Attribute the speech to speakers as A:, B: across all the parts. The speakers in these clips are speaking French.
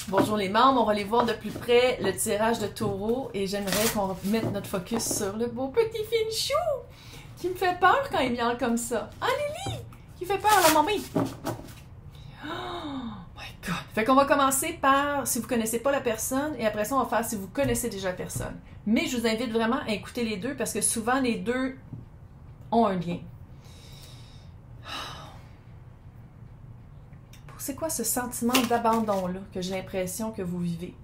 A: Bonjour les membres, on va aller voir de plus près le tirage de taureau et j'aimerais qu'on mette notre focus sur le beau petit Finchou qui me fait peur quand il miaule comme ça. Ah Lily, qui fait peur la mamie. Oh my god. Fait qu'on va commencer par si vous connaissez pas la personne et après ça on va faire si vous connaissez déjà la personne. Mais je vous invite vraiment à écouter les deux parce que souvent les deux ont un lien. C'est quoi ce sentiment d'abandon-là que j'ai l'impression que vous vivez?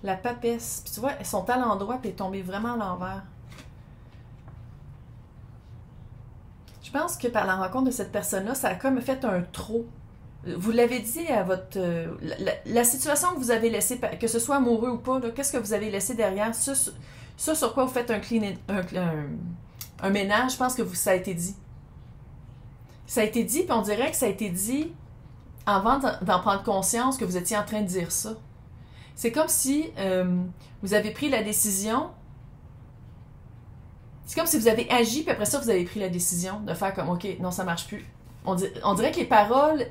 A: La papesse. Puis tu vois, son talon droit puis est tombé vraiment à l'envers. Je pense que par la rencontre de cette personne-là, ça a comme fait un trop. Vous l'avez dit à votre... la situation que vous avez laissée, que ce soit amoureux ou pas, qu'est-ce que vous avez laissé derrière? Ça sur quoi vous faites un ménage, je pense que ça a été dit. Ça a été dit, puis on dirait que ça a été dit... avant d'en prendre conscience que vous étiez en train de dire ça. C'est comme si vous avez pris la décision. C'est comme si vous avez agi, puis après ça, vous avez pris la décision de faire comme, OK, non, ça marche plus. On dirait que les paroles,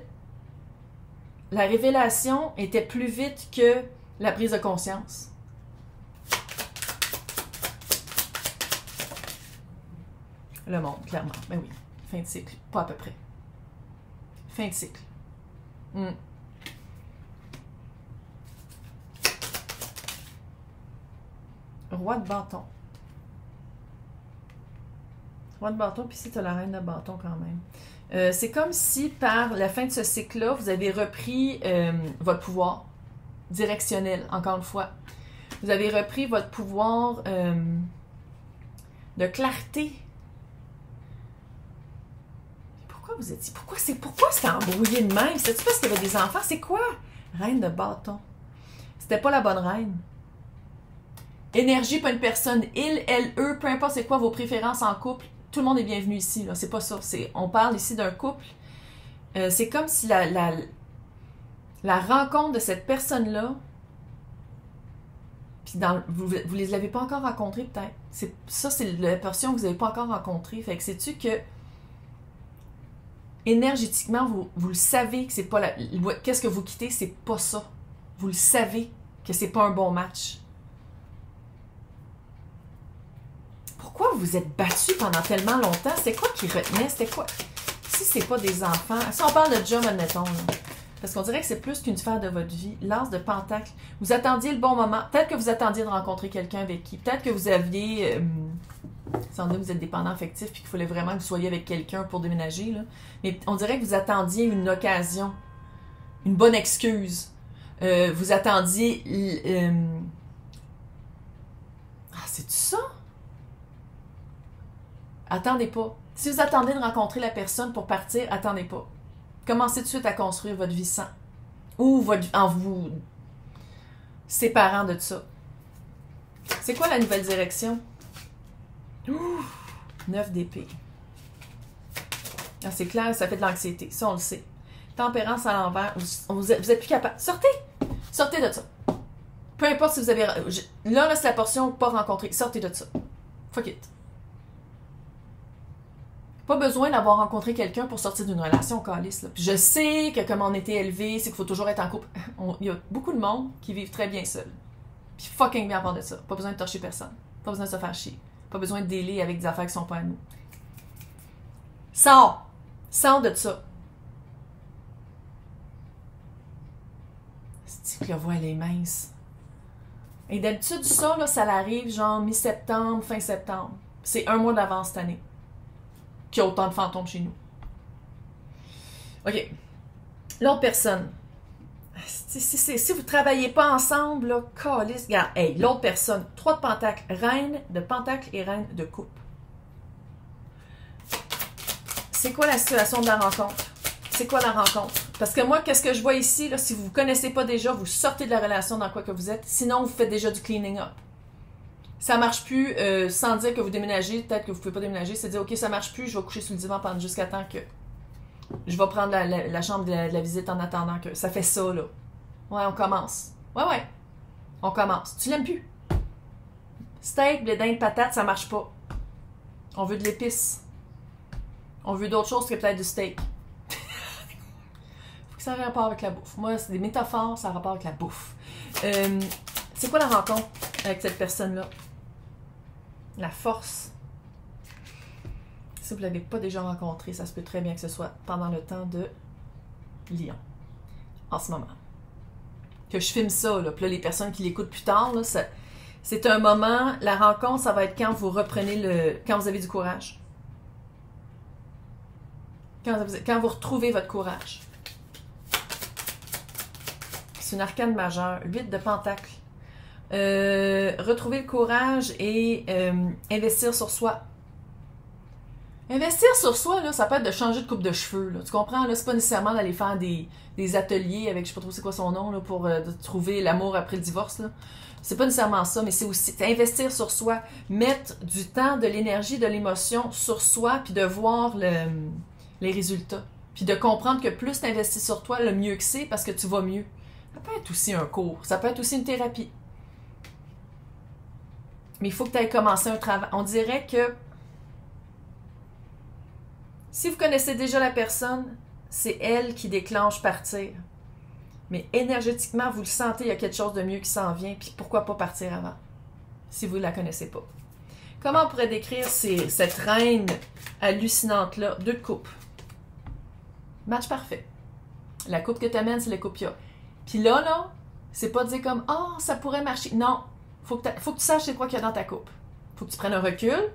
A: la révélation était plus vite que la prise de conscience. Le monde, clairement. Ben oui, fin de cycle. Pas à peu près. Fin de cycle. Roi de bâton. Roi de bâton, puis ici, tu as la reine de bâton quand même. C'est comme si, par la fin de ce cycle-là, vous avez repris votre pouvoir directionnel, encore une fois. Vous avez repris votre pouvoir de clarté. Pourquoi vous étiez... Pourquoi c'est embrouillé de même? C'est-tu parce qu'il y avait des enfants? C'est quoi? Reine de bâton. C'était pas la bonne reine. Énergie, pas une personne. Il, elle, eux, peu importe c'est quoi vos préférences en couple, tout le monde est bienvenu ici. Là. C'est pas ça. On parle ici d'un couple. C'est comme si la rencontre de cette personne-là, puis vous ne les avez pas encore rencontrés peut-être. Ça, c'est la portion que vous n'avez pas encore rencontrée. Fait que sais-tu que énergétiquement, vous le savez que c'est pas qu'est-ce que vous quittez, c'est pas ça. Vous le savez que c'est pas un bon match. Pourquoi vous vous êtes battu pendant tellement longtemps? C'était quoi qui retenait? C'était quoi? Si c'est pas des enfants... Si on parle de job, admettons, là, parce qu'on dirait que c'est plus qu'une sphère de votre vie. L'as de pentacle. Vous attendiez le bon moment. Peut-être que vous attendiez de rencontrer quelqu'un avec qui. Peut-être que vous aviez... sans doute vous êtes dépendant affectif puis qu'il fallait vraiment que vous soyez avec quelqu'un pour déménager. Là. Mais on dirait que vous attendiez une occasion. Une bonne excuse. Vous attendiez... c'est-tu ça? Attendez pas. Si vous attendez de rencontrer la personne pour partir, attendez pas. Commencez tout de suite à construire votre vie sans. Ou en vous séparant de ça. C'est quoi la nouvelle direction? 9 d'épée. Ah, c'est clair, ça fait de l'anxiété. Ça, on le sait. Tempérance à l'envers. Vous êtes plus capable. Sortez! Sortez de ça. Peu importe si vous avez... Là, c'est la portion pas rencontrée. Sortez de ça. Fuck it. Pas besoin d'avoir rencontré quelqu'un pour sortir d'une relation calice. Là. Puis je sais que comme on était élevé, c'est qu'il faut toujours être en couple. Il y a beaucoup de monde qui vivent très bien seul. Puis fucking bien à part de ça. Pas besoin de torcher personne. Pas besoin de se faire chier. Pas besoin de délai avec des affaires qui sont pas à nous. Sors! Sors de ça. C'est que la voix, elle est mince. Et d'habitude, ça, là, ça arrive genre mi-septembre, fin septembre. C'est un mois d'avance cette année. Qu'il y a autant de fantômes chez nous. OK. L'autre personne. Si vous ne travaillez pas ensemble, là, calice, regarde, hey, l'autre personne, 3 de pentacle, reine de pentacle et reine de coupe. C'est quoi la situation de la rencontre? C'est quoi la rencontre? Parce que moi, qu'est-ce que je vois ici, là, si vous ne vous connaissez pas déjà, vous sortez de la relation dans quoi que vous êtes, sinon vous faites déjà du cleaning up. Ça marche plus, sans dire que vous déménagez, peut-être que vous ne pouvez pas déménager, c'est dire, OK, ça marche plus, je vais coucher sur le divan pendant jusqu'à temps que je vais prendre la chambre de la visite en attendant que... Ça fait ça, là. Ouais, on commence. Ouais. On commence. Tu l'aimes plus. Steak, blé d'Inde, patate, ça marche pas. On veut de l'épice. On veut d'autres choses que peut-être du steak. Ça a rapport avec la bouffe. Moi, c'est des métaphores, ça a rapport avec la bouffe. C'est quoi la rencontre avec cette personne-là? La force. Si vous ne l'avez pas déjà rencontré, ça se peut très bien que ce soit pendant le temps de Lion, en ce moment. Que je filme ça, là. Puis là, les personnes qui l'écoutent plus tard, là, c'est un moment, la rencontre, ça va être quand vous reprenez quand vous avez du courage. Quand vous retrouvez votre courage. C'est une arcane majeure. 8 de pentacles. Retrouver le courage et investir sur soi. Investir sur soi, là, ça peut être de changer de coupe de cheveux. Là. Tu comprends? Là, c'est pas nécessairement d'aller faire des ateliers avec, je sais pas trop c'est quoi son nom, là, pour trouver l'amour après le divorce. Là. C'est pas nécessairement ça, mais c'est aussi investir sur soi. Mettre du temps, de l'énergie, de l'émotion sur soi, puis de voir les résultats. Puis de comprendre que plus tu investis sur toi, le mieux que c'est, parce que tu vas mieux. Ça peut être aussi un cours, ça peut être aussi une thérapie. Mais il faut que tu aies commencé un travail. On dirait que si vous connaissez déjà la personne, c'est elle qui déclenche partir. Mais énergétiquement, vous le sentez, il y a quelque chose de mieux qui s'en vient, puis pourquoi pas partir avant, si vous ne la connaissez pas. Comment on pourrait décrire cette reine hallucinante-là? 2 de coupe. Match parfait. La coupe que tu amènes, c'est la coupe qu'il y a. Puis là, c'est pas de dire comme « Ah, oh, ça pourrait marcher ». Non, faut que tu saches c'est quoi qu'il y a dans ta coupe. Faut que tu prennes un recul,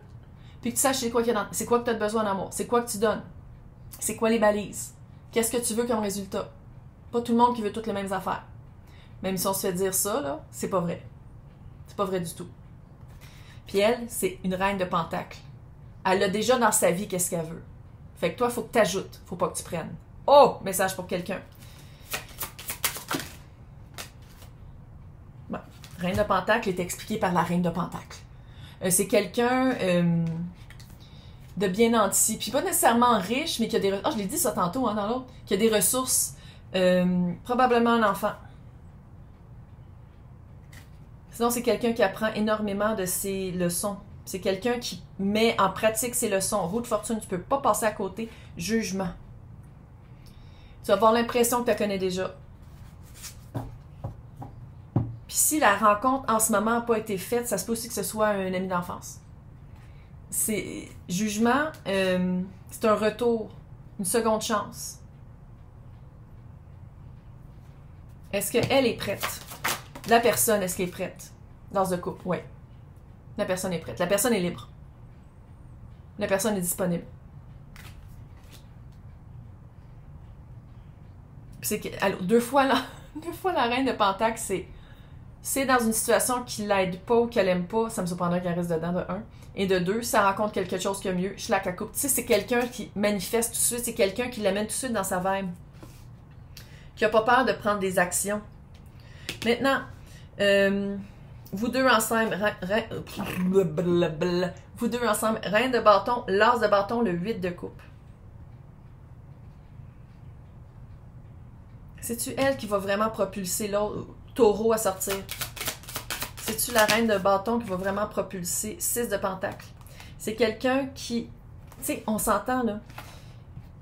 A: puis que tu saches c'est quoi qu'il y a c'est quoi que tu as besoin d'amour, c'est quoi que tu donnes, c'est quoi les balises, qu'est-ce que tu veux comme résultat. Pas tout le monde qui veut toutes les mêmes affaires. Même si on se fait dire ça, là, c'est pas vrai. C'est pas vrai du tout. Puis elle, c'est une reine de pentacles. Elle a déjà dans sa vie qu'est-ce qu'elle veut. Fait que toi, il faut que tu ajoutes, faut pas que tu prennes. Oh! Message pour quelqu'un. Bon. Reine de Pentacle est expliquée par la Reine de Pentacle. C'est quelqu'un de bien nanti. Puis pas nécessairement riche, mais qui a des... je l'ai dit ça tantôt, hein, dans l'autre. Qui a des ressources. Probablement un enfant. Sinon, c'est quelqu'un qui apprend énormément de ses leçons. C'est quelqu'un qui met en pratique ses leçons. Roue de fortune, tu peux pas passer à côté. Jugement. Tu vas avoir l'impression que tu la connais déjà. Puis si la rencontre en ce moment n'a pas été faite, ça se peut aussi que ce soit un ami d'enfance. C'est jugement, c'est un retour, une seconde chance. Est-ce qu'elle est prête? La personne, est-ce qu'elle est prête? Dans ce couple, oui. La personne est prête. La personne est libre. La personne est disponible. Alors, deux fois la reine de Pentacle, c'est dans une situation qui l'aide pas ou qu'elle aime pas, ça me surprendrait qu'elle reste dedans, de 1. Et de 2, ça rencontre quelque chose qui est mieux, je la coupe. Tu sais, c'est quelqu'un qui manifeste tout de suite, c'est quelqu'un qui l'amène tout de suite dans sa vibe. Qui a pas peur de prendre des actions. Maintenant, vous deux ensemble, reine de bâton, l'as de bâton, le 8 de coupe. C'est-tu elle qui va vraiment propulser l'autre taureau à sortir? C'est-tu la reine de bâton qui va vraiment propulser 6 de pentacle? C'est quelqu'un qui... Tu sais, on s'entend, là.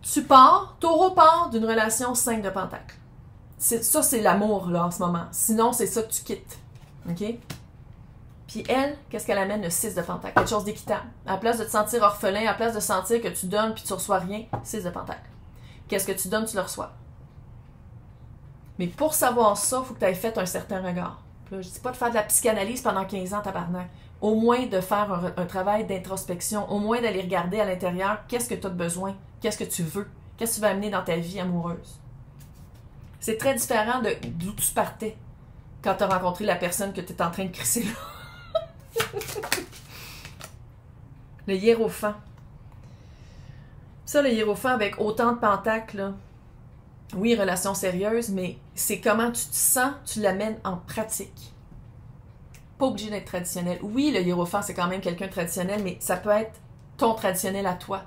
A: Tu pars, taureau part d'une relation 5 de pentacle. Ça, c'est l'amour, là, en ce moment. Sinon, c'est ça que tu quittes. OK? Puis elle, qu'est-ce qu'elle amène? Le 6 de pentacle. Quelque chose d'équitable. À la place de te sentir orphelin, à la place de sentir que tu donnes puis tu reçois rien, 6 de pentacle. Qu'est-ce que tu donnes, tu le reçois. Mais pour savoir ça, il faut que tu aies fait un certain regard. Là, je ne dis pas de faire de la psychanalyse pendant 15 ans, tabarnak. Au moins de faire un travail d'introspection. Au moins d'aller regarder à l'intérieur qu'est-ce que tu as besoin, qu'est-ce que tu veux, qu'est-ce que tu veux amener dans ta vie amoureuse. C'est très différent d'où tu partais quand tu as rencontré la personne que tu es en train de crisser là. Le hiérophant. Ça, le hiérophant avec autant de pentacles, là. Oui, relation sérieuse, mais c'est comment tu te sens, tu l'amènes en pratique. Pas obligé d'être traditionnel. Oui, le hiérophant, c'est quand même quelqu'un de traditionnel, mais ça peut être ton traditionnel à toi.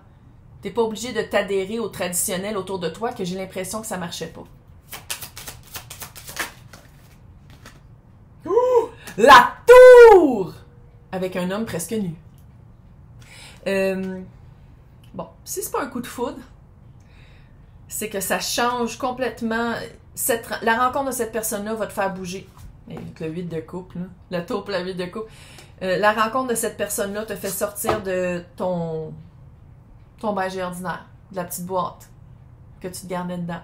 A: T'es pas obligé de t'adhérer au traditionnel autour de toi, que j'ai l'impression que ça marchait pas. Ouh! La tour! Avec un homme presque nu. Bon, si c'est pas un coup de foudre, c'est que ça change complètement. La rencontre de cette personne-là va te faire bouger. Avec le 8 de coupe, là. La taupe, la 8 de coupe. La rencontre de cette personne-là te fait sortir de ton beige ordinaire, de la petite boîte que tu te gardais dedans.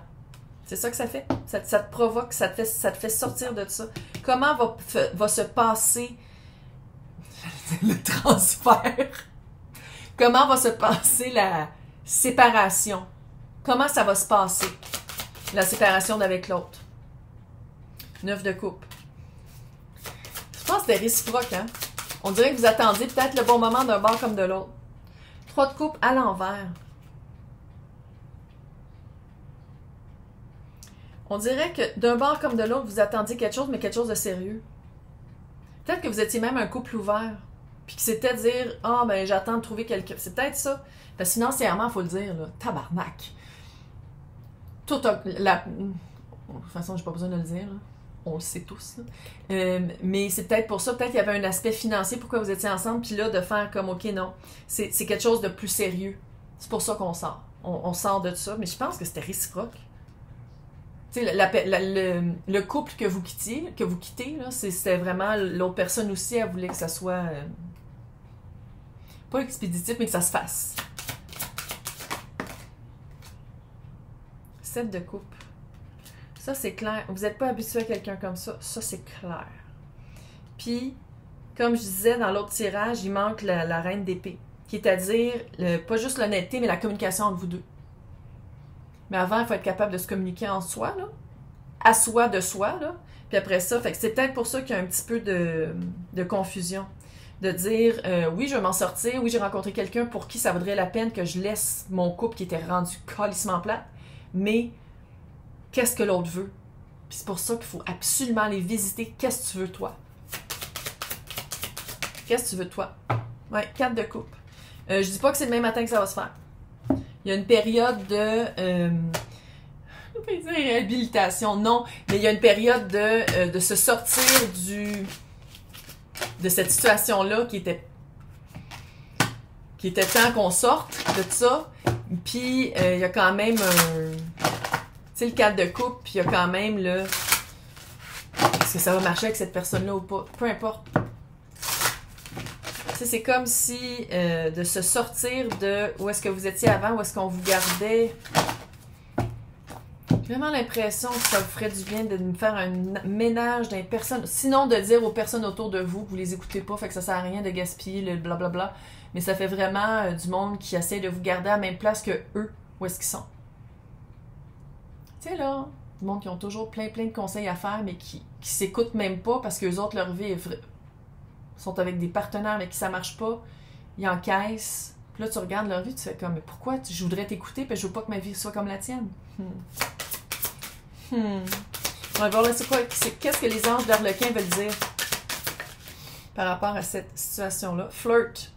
A: C'est ça que ça fait. Ça te provoque, ça te fait sortir de ça. Comment va se passer le transfert? Comment va se passer la séparation? Comment ça va se passer, la séparation d'avec l'autre? 9 de coupe. Je pense que c'était réciproque, hein? On dirait que vous attendiez peut-être le bon moment d'un bord comme de l'autre. 3 de coupe à l'envers. On dirait que d'un bord comme de l'autre, vous attendiez quelque chose, mais quelque chose de sérieux. Peut-être que vous étiez même un couple ouvert. Puis que c'était de dire, ah, ben j'attends de trouver quelqu'un. C'est peut-être ça. Parce que financièrement, il faut le dire, là, tabarnak. Tout a, de toute façon, j'ai pas besoin de le dire, là. On le sait tous. Mais c'est peut-être pour ça, peut-être qu'il y avait un aspect financier, pourquoi vous étiez ensemble, puis là, de faire comme, OK, non, c'est quelque chose de plus sérieux. C'est pour ça qu'on sort. On sort de ça, mais je pense que c'était réciproque. Tu sais, le couple que vous quittez, là, c'était vraiment, l'autre personne aussi, elle voulait que ça soit, pas expéditif, mais que ça se fasse. 7 de coupe. Ça, c'est clair. Vous n'êtes pas habitué à quelqu'un comme ça. Ça, c'est clair. Puis, comme je disais dans l'autre tirage, il manque la reine d'épée. Qui est à dire, pas juste l'honnêteté, mais la communication entre vous deux. Mais avant, il faut être capable de se communiquer en soi, là. À soi, de soi, là. Puis après ça, fait que c'est peut-être pour ça qu'il y a un petit peu de confusion. De dire, oui, je vais m'en sortir. Oui, j'ai rencontré quelqu'un pour qui ça vaudrait la peine que je laisse mon couple qui était rendu calissement plate. Mais qu'est-ce que l'autre veut? Puis c'est pour ça qu'il faut absolument aller visiter. Qu'est-ce que tu veux, toi? Qu'est-ce que tu veux, toi? Ouais, 4 de coupe. Je dis pas que c'est le même matin que ça va se faire. Il y a une période de... je vais dire réhabilitation, non. Mais il y a une période de se sortir de cette situation-là qui était temps qu'on sorte de ça. Puis, il y a quand même tu sais, le 4 de coupe, puis il y a quand même le... Est-ce que ça va marcher avec cette personne-là ou pas? Peu importe. Tu sais, c'est comme si de se sortir de où est-ce que vous étiez avant, où est-ce qu'on vous gardait. J'ai vraiment l'impression que ça vous ferait du bien de me faire un ménage d'un personne. Sinon, de dire aux personnes autour de vous que vous les écoutez pas, fait que ça sert à rien de gaspiller le blablabla. Mais ça fait vraiment du monde qui essaie de vous garder à la même place que eux, où est-ce qu'ils sont. Tu sais, là, du monde qui ont toujours plein de conseils à faire, mais qui s'écoutent même pas parce qu'eux autres, leur vie sont avec des partenaires, mais qui ça marche pas. Ils encaissent. Puis là, tu regardes leur vie, tu fais comme, mais pourquoi je voudrais t'écouter, puis je veux pas que ma vie soit comme la tienne? On va voir là, c'est quoi, qu'est-ce que les anges d'Arlequin veulent dire par rapport à cette situation-là? Flirt.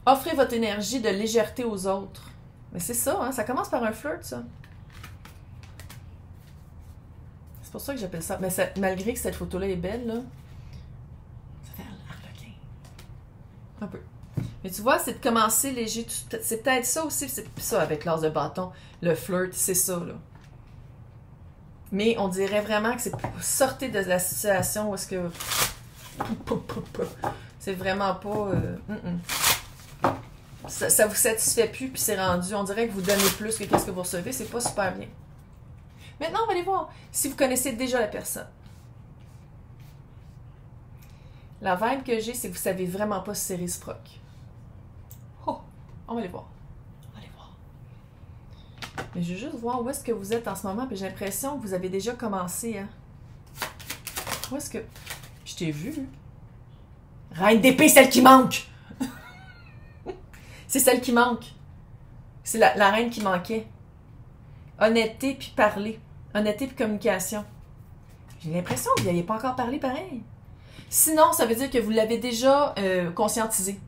A: Offrez votre énergie de légèreté aux autres. Mais c'est ça, hein? Ça commence par un flirt, ça. C'est pour ça que j'appelle ça. Mais malgré que cette photo-là est belle, là, ça fait Arlequin. Un peu. Mais tu vois, c'est de commencer léger. C'est peut-être ça aussi, c'est ça avec l'as de bâton. Le flirt, c'est ça, là. Mais on dirait vraiment que c'est sortez de la situation où est-ce que... C'est vraiment pas... Ça vous satisfait plus, puis c'est rendu... On dirait que vous donnez plus que qu'est-ce que vous recevez. C'est pas super bien. Maintenant, on va aller voir si vous connaissez déjà la personne. La vibe que j'ai, c'est que vous savez vraiment pas si c'est réciproque. Oh! On va aller voir. Mais je veux juste voir où est-ce que vous êtes en ce moment, puis j'ai l'impression que vous avez déjà commencé, hein. Où est-ce que... Je t'ai vu. Reine d'épée, celle qui manque! C'est celle qui manque. C'est la reine qui manquait. Honnêteté puis parler. Honnêteté puis communication. J'ai l'impression que vous n'aviez pas encore parlé pareil. Sinon, ça veut dire que vous l'avez déjà conscientisé.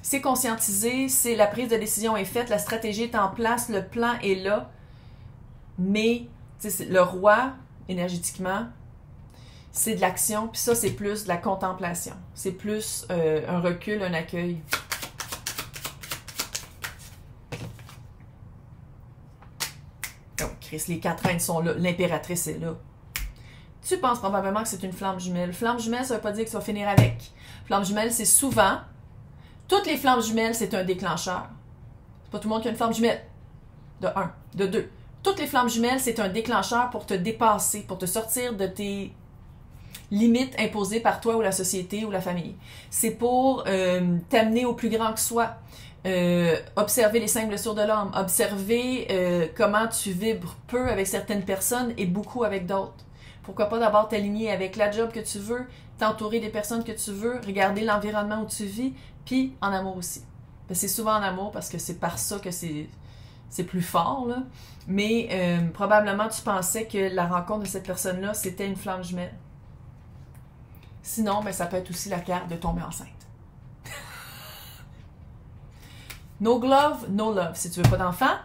A: C'est conscientisé, c'est la prise de décision est faite, la stratégie est en place, le plan est là. Mais le roi, énergétiquement, c'est de l'action, puis ça, c'est plus de la contemplation. C'est plus un recul, un accueil. Chris, les 4 reines sont là, l'impératrice est là. Tu penses probablement que c'est une flamme jumelle. Flamme jumelle, ça veut pas dire que tu vas finir avec. Flamme jumelle, c'est souvent... Toutes les flammes jumelles, c'est un déclencheur. C'est pas tout le monde qui a une flamme jumelle. De 1. De 2. Toutes les flammes jumelles, c'est un déclencheur pour te dépasser, pour te sortir de tes limites imposées par toi ou la société ou la famille. C'est pour t'amener au plus grand que soi. Observer les 5 blessures de l'âme. Observer comment tu vibres peu avec certaines personnes et beaucoup avec d'autres. Pourquoi pas d'abord t'aligner avec la job que tu veux, t'entourer des personnes que tu veux, regarder l'environnement où tu vis, puis en amour aussi. C'est souvent en amour parce que c'est par ça que c'est plus fort, là. Mais probablement tu pensais que la rencontre de cette personne-là, c'était une flamme jumelle. Sinon, ben, ça peut être aussi la carte de tomber enceinte. No glove, no love. Si tu veux pas d'enfant,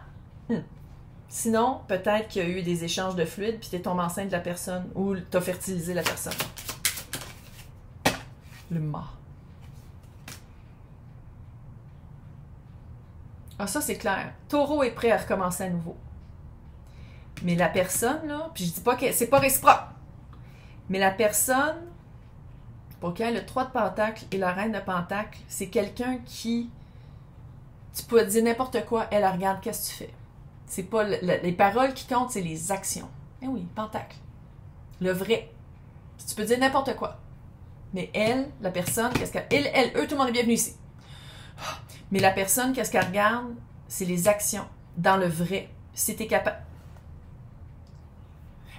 A: sinon, peut-être qu'il y a eu des échanges de fluides puis t'es tombé enceinte de la personne ou t'as fertilisé la personne. Le mât. Ah, ça, c'est clair. Taureau est prêt à recommencer à nouveau. Mais la personne, là, puis je dis pas que c'est pas réciproque, mais la personne, pour qui elle a le 3 de Pentacle et la Reine de Pentacle, c'est quelqu'un qui, tu peux dire n'importe quoi, elle regarde qu'est-ce que tu fais. C'est pas les paroles qui comptent, c'est les actions. Eh oui, Pentacle. Le vrai. Tu peux dire n'importe quoi. Mais elle, la personne, qu'est-ce qu'elle... eux, tout le monde est bienvenu ici. Mais la personne, qu'est-ce qu'elle regarde? C'est les actions. Dans le vrai. Si t'es capable...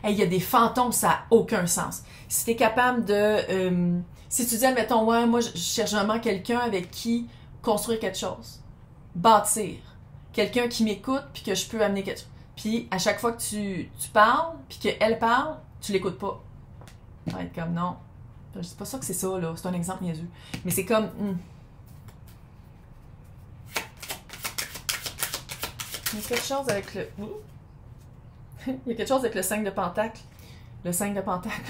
A: Hey, il y a des fantômes, ça n'a aucun sens. Si t'es capable de... si tu dis, admettons, ouais, moi, je cherche vraiment quelqu'un avec qui construire quelque chose. Bâtir. Quelqu'un qui m'écoute, puis que je peux amener quelque chose. Puis, à chaque fois que tu parles, puis qu'elle parle, tu l'écoutes pas. Ça va être comme, non. C'est pas ça que c'est ça, là. C'est un exemple niaiseux. Mais c'est comme... Il y a quelque chose avec le... Il y a quelque chose avec le 5 de Pentacle. Le 5 de Pentacle.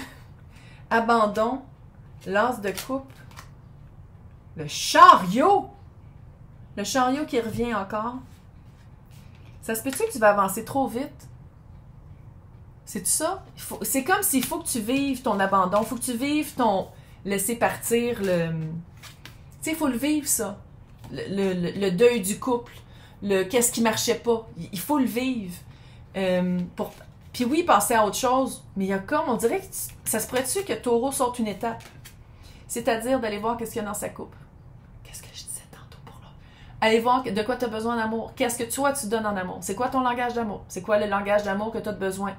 A: Abandon. L'as de coupe. Le chariot. Le chariot qui revient encore. Ça se peut-tu que tu vas avancer trop vite? C'est-tu ça? C'est comme s'il faut que tu vives ton abandon. Il faut que tu vives ton laisser partir. Tu sais, il faut le vivre, ça. Le deuil du couple. Le qu'est-ce qui marchait pas. Il faut le vivre. Puis oui, passer à autre chose. Mais il y a comme, on dirait que ça se pourrait-tu que Taureau saute une étape? C'est-à-dire d'aller voir qu'est-ce qu'il y a dans sa coupe. Qu'est-ce que je disais tantôt pour là? Aller voir de quoi tu as besoin d'amour. Qu'est-ce que toi, tu donnes en amour? C'est quoi ton langage d'amour? C'est quoi le langage d'amour que tu as besoin?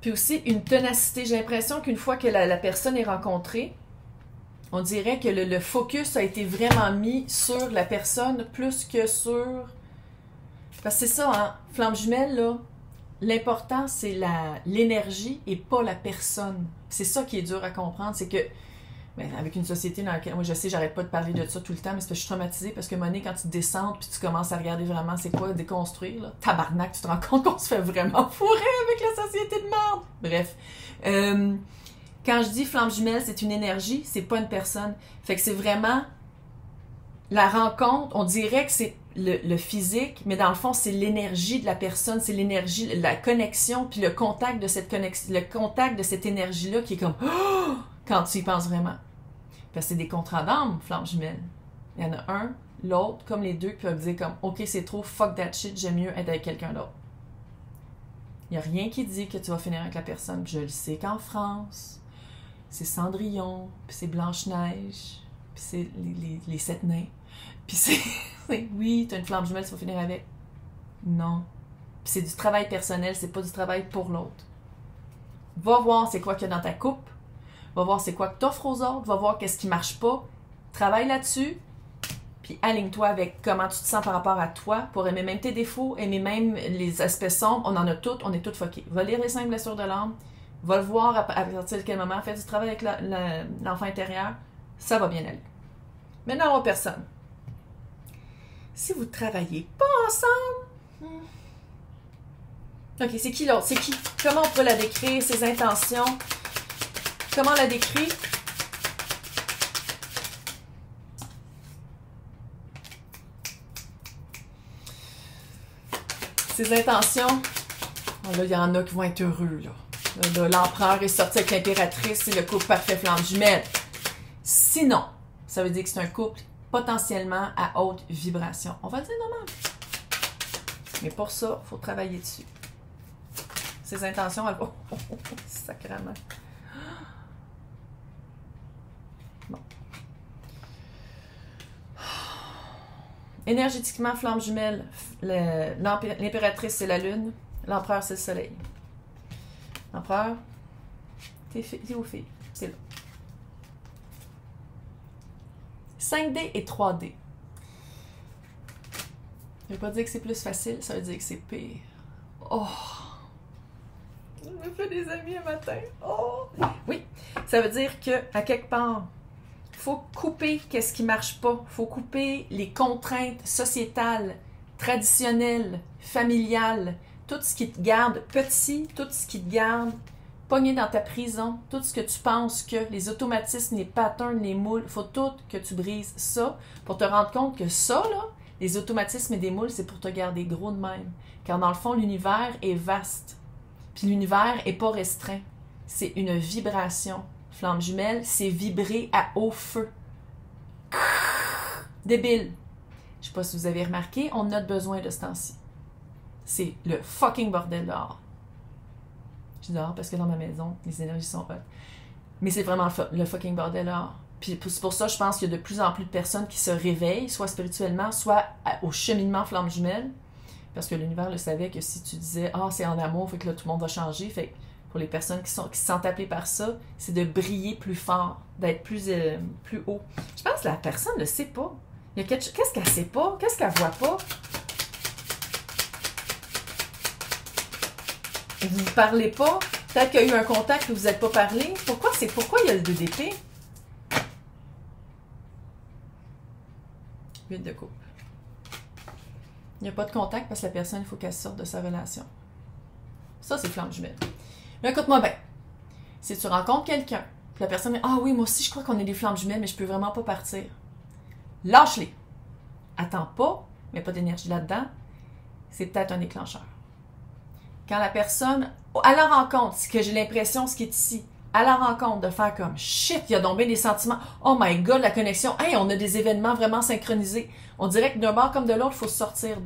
A: Puis aussi, une ténacité. J'ai l'impression qu'une fois que la personne est rencontrée, on dirait que le focus a été vraiment mis sur la personne plus que sur... Parce que c'est ça, hein? Flamme jumelle, là, l'important, c'est l'énergie et pas la personne. C'est ça qui est dur à comprendre, c'est que, ben, avec une société dans laquelle, moi je sais, j'arrête pas de parler de ça tout le temps, mais c'est parce que je suis traumatisée, parce que Monet, quand tu descends puis tu commences à regarder vraiment c'est quoi déconstruire, là, tabarnak, tu te rends compte qu'on se fait vraiment fourrer avec la société de merde. Bref. Quand je dis flamme jumelle, c'est une énergie, c'est pas une personne. Fait que c'est vraiment la rencontre, on dirait que c'est le physique, mais dans le fond, c'est l'énergie de la personne, c'est l'énergie, la connexion, puis le contact de cette connexion, le contact de cette énergie-là qui est comme oh! Quand tu y penses vraiment. Parce que c'est des contrats d'âme, flamme jumelle. Il y en a un, l'autre, comme les deux, qui peuvent dire comme OK, c'est trop, fuck that shit, j'aime mieux être avec quelqu'un d'autre. Il n'y a rien qui dit que tu vas finir avec la personne. Je le sais qu'en France, c'est Cendrillon, puis c'est Blanche-Neige, puis c'est les 7 nains. Puis c'est oui, t'as une flamme jumelle, tu vas finir avec. Non. Puis c'est du travail personnel, c'est pas du travail pour l'autre. Va voir c'est quoi qu'il y a dans ta coupe. Va voir c'est quoi que t'offres aux autres. Va voir qu'est-ce qui marche pas. Travaille là-dessus. Puis aligne-toi avec comment tu te sens par rapport à toi pour aimer même tes défauts, aimer même les aspects sombres. On en a toutes, on est toutes fuckées. Va lire les 5 blessures de l'âme. Va le voir à partir de quel moment. Fais du travail avec l'enfant intérieur. Ça va bien aller. Maintenant, aux personnes. Si vous ne travaillez pas ensemble... OK, c'est qui l'autre? C'est qui? Comment on peut la décrire, ses intentions? Comment on la décrit? Ses intentions, oh là, il y en a qui vont être heureux, là. L'empereur est sorti avec l'impératrice, c'est le couple parfait flamme jumelle. Sinon, ça veut dire que c'est un couple potentiellement à haute vibration. On va le dire normal. Mais pour ça, il faut travailler dessus. Ses intentions, elles vont... sacrément. Bon. Énergétiquement, flamme jumelle, l'impératrice, c'est la lune. L'empereur, c'est le soleil. L'empereur, t'es où, fille? C'est là. 5D et 3D. Je ne veux pas dire que c'est plus facile, ça veut dire que c'est pire. Oh! Je me fais des amis un matin. Oh! Oui, ça veut dire qu'à quelque part, il faut couper qu'est-ce qui ne marche pas. Il faut couper les contraintes sociétales, traditionnelles, familiales, tout ce qui te garde petit, tout ce qui te garde pogné dans ta prison, tout ce que tu penses que les automatismes, les patterns, les moules, il faut tout que tu brises ça pour te rendre compte que ça, là, les automatismes et des moules, c'est pour te garder gros de même. Car dans le fond, l'univers est vaste. Puis l'univers n'est pas restreint. C'est une vibration. Flamme jumelle, c'est vibrer à haut feu. Débile. Je ne sais pas si vous avez remarqué, on a besoin de ce temps-ci. C'est le fucking bordel dehors. Je dis dehors parce que dans ma maison, les énergies sont hautes. Mais c'est vraiment le fucking bordel dehors. Puis c'est pour ça, je pense qu'il y a de plus en plus de personnes qui se réveillent, soit spirituellement, soit au cheminement flamme jumelle. Parce que l'univers le savait que si tu disais « Ah, c'est en amour, fait que là, tout le monde va changer. » Fait que pour les personnes qui se sentent appelées par ça, c'est de briller plus fort, d'être plus haut. Je pense que la personne ne le sait pas. Il y a qu'est-ce qu'elle sait pas? Qu'est-ce qu'elle voit pas? Vous ne parlez pas? Peut-être qu'il y a eu un contact que vous n'êtes pas parlé. Pourquoi il y a le 2 d'épée? 8 de coupe. Il n'y a pas de contact parce que la personne, il faut qu'elle sorte de sa relation. Ça, c'est flamme jumelle. Mais écoute-moi bien. Si tu rencontres quelqu'un, puis la personne dit « Ah oui, moi aussi, je crois qu'on est des flammes jumelles, mais je peux vraiment pas partir. » Lâche-les. Attends pas, mets pas d'énergie là-dedans. C'est peut-être un déclencheur. Quand la personne, à la rencontre, ce que j'ai l'impression, ce qui est ici, à la rencontre, de faire comme shit, il y a donc bien des sentiments. Oh my god, la connexion. Hey, on a des événements vraiment synchronisés. On dirait que d'un bord comme de l'autre, il faut se sortir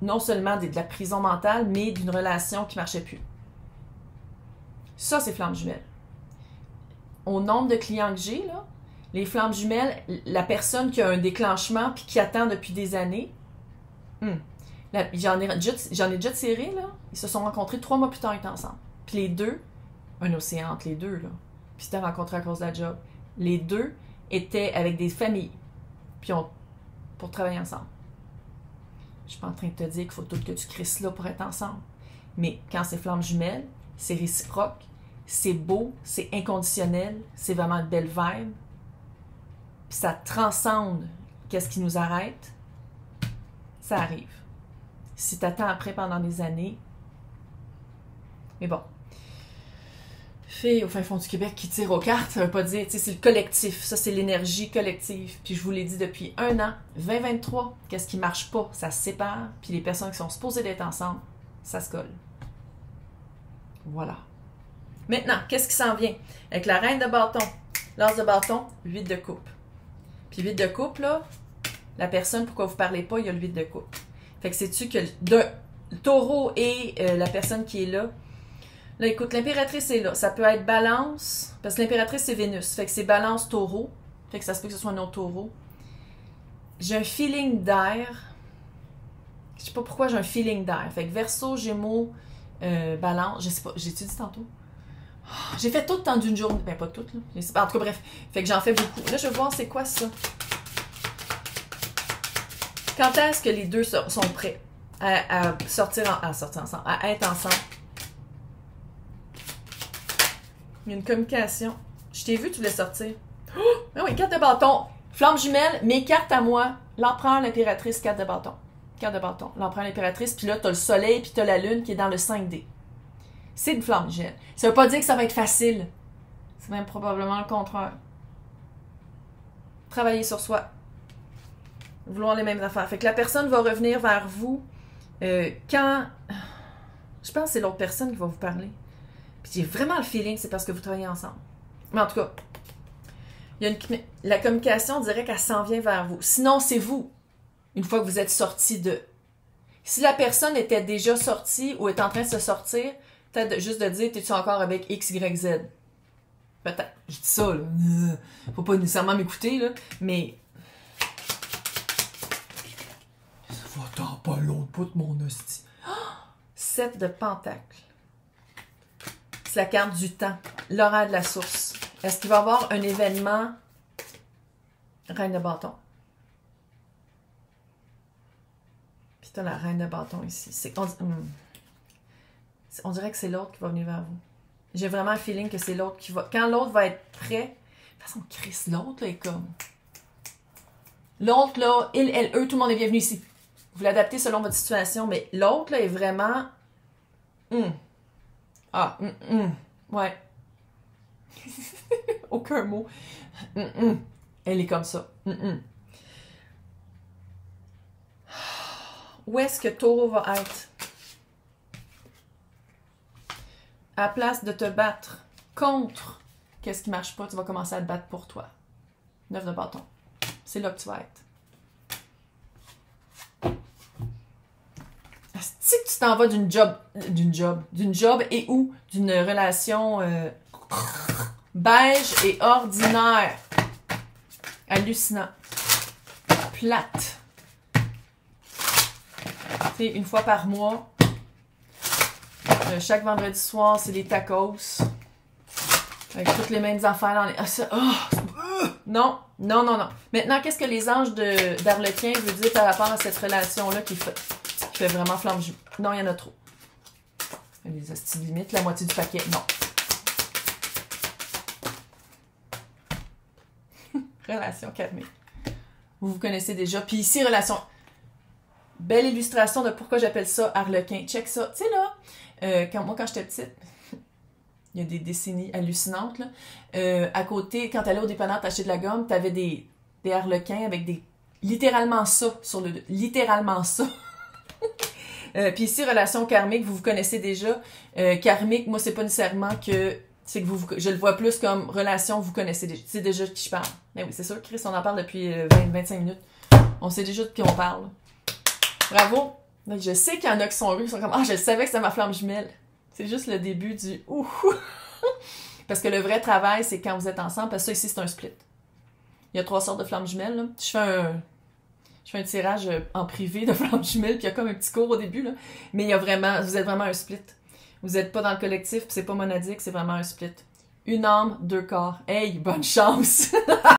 A: non seulement de la prison mentale, mais d'une relation qui ne marchait plus. Ça, c'est flamme jumelle. Au nombre de clients que j'ai, là, les flammes jumelles, la personne qui a un déclenchement puis qui attend depuis des années, j'en ai déjà tiré, là. Ils se sont rencontrés 3 mois plus tard, ils étaient ensemble. Puis les deux, un océan entre les deux, là. Puis ils s'étaient rencontrés à cause de la job. Les deux étaient avec des familles. Puis pour travailler ensemble. Je suis pas en train de te dire qu'il faut tout que tu crisses là pour être ensemble. Mais quand c'est flamme jumelle, c'est réciproque, c'est beau, c'est inconditionnel, c'est vraiment une belle vibe. Puis ça transcende qu'est-ce qui nous arrête. Ça arrive. Si tu attends après pendant des années. Mais bon. Fille au fin fond du Québec qui tire aux cartes, ça veut pas dire, tu sais, c'est le collectif. Ça, c'est l'énergie collective. Puis je vous l'ai dit depuis 1 an, 2023, qu'est-ce qui marche pas, ça se sépare. Puis les personnes qui sont supposées d'être ensemble, ça se colle. Voilà. Maintenant, qu'est-ce qui s'en vient? Avec la reine de bâton, l'as de bâton, 8 de coupe. Puis 8 de coupe, là, la personne, pourquoi vous parlez pas, il y a le 8 de coupe. Fait que sais-tu que le taureau et la personne qui est là, écoute, l'impératrice est là. Ça peut être balance, parce que l'impératrice, c'est Vénus. Fait que c'est balance taureau. Fait que ça se peut que ce soit un autre taureau. J'ai un feeling d'air. Je sais pas pourquoi j'ai un feeling d'air. Fait que Verseau, Gémeaux, balance. Je sais pas, j'ai-tu dit tantôt? J'ai fait tout le temps d'une journée. Ben, pas tout, là. Je sais pas. En tout cas, bref. Fait que j'en fais beaucoup. Là, je vais voir c'est quoi ça. Quand est-ce que les deux sont prêts à sortir ensemble, à être ensemble? Il y a une communication. Je t'ai vu, tu voulais sortir. Oh! Ah oui, carte de bâton. Flamme jumelle, mes cartes à moi. L'empereur, l'impératrice, carte de bâton. Carte de bâton. L'empereur, l'impératrice, puis là, t'as le soleil, puis t'as la lune qui est dans le 5D. C'est une flamme jumelle. Ça veut pas dire que ça va être facile. C'est même probablement le contraire. Travailler sur soi. Vouloir les mêmes affaires. Fait que la personne va revenir vers vous Quand... Je pense que c'est l'autre personne qui va vous parler. Puis j'ai vraiment le feeling que c'est parce que vous travaillez ensemble. Mais en tout cas, il y a la communication directe, elle s'en vient vers vous. Sinon, c'est vous, une fois que vous êtes sorti de... Si la personne était déjà sortie ou est en train de se sortir, peut-être juste de dire, t'es-tu encore avec X, Y, Z? Peut-être. Je dis ça, là. Faut pas nécessairement m'écouter, là. Mais... Ça va-t'en pas l'autre bout de mon hostie. 7 de pentacles. C'est la carte du temps. L'horaire de la source. Est-ce qu'il va y avoir un événement? Reine de bâton. Puis t'as la reine de bâton ici. On dirait que c'est l'autre qui va venir vers vous. J'ai vraiment un feeling que c'est l'autre qui va... Quand l'autre va être prêt... De toute façon, Chris, l'autre, là, est comme... L'autre, là, il, elle, eux, tout le monde est bienvenu ici. Vous l'adaptez selon votre situation, mais l'autre, là, est vraiment... Ouais. Aucun mot. Elle est comme ça. Où est-ce que Taureau va être? À la place de te battre contre qu'est-ce qui marche pas, tu vas commencer à te battre pour toi. 9 de bâton. C'est là que tu vas être. Si tu t'en vas d'une job et ou d'une relation beige et ordinaire, hallucinant, plate, tu sais, une fois par mois, chaque vendredi soir, c'est des tacos, avec toutes les mêmes affaires dans les... Non. Maintenant, qu'est-ce que les anges d'Arlequin veulent dire par rapport à cette relation-là qui fait vraiment flamme? Non, il y en a trop. Les hosties de limite, la moitié du paquet. Non. Relation karmique. Vous vous connaissez déjà. Puis ici, relation... Belle illustration de pourquoi j'appelle ça Arlequin. Check ça. Tu sais, là, quand j'étais petite, il y a des décennies hallucinantes, là. À côté, quand t'allais au dépanneur t'acheter de la gomme, t'avais des harlequins avec des... Littéralement ça, sur le... Littéralement ça. Puis ici, relation karmique, vous connaissez déjà. Karmique, moi, c'est pas nécessairement que... C'est que je le vois plus comme relation, vous connaissez déjà. C'est déjà de qui je parle. Mais oui, c'est sûr, Chris, on en parle depuis 20-25 minutes. On sait déjà de qui on parle. Bravo! Donc, je sais qu'il y en a qui sont heureux, qui sont comme « Ah, je savais que c'était ma flamme jumelle! » C'est juste le début du « Ouh! » Parce que le vrai travail, c'est quand vous êtes ensemble, parce que ça, ici, c'est un split. Il y a 3 sortes de flammes jumelles, là. Je fais un tirage en privé de flammes jumelles, puis il y a comme un petit cours au début, là. Mais il y a vraiment, vous êtes vraiment un split. Vous n'êtes pas dans le collectif, puis c'est pas monadique, c'est vraiment un split. Une âme, 2 corps. Hey, bonne chance!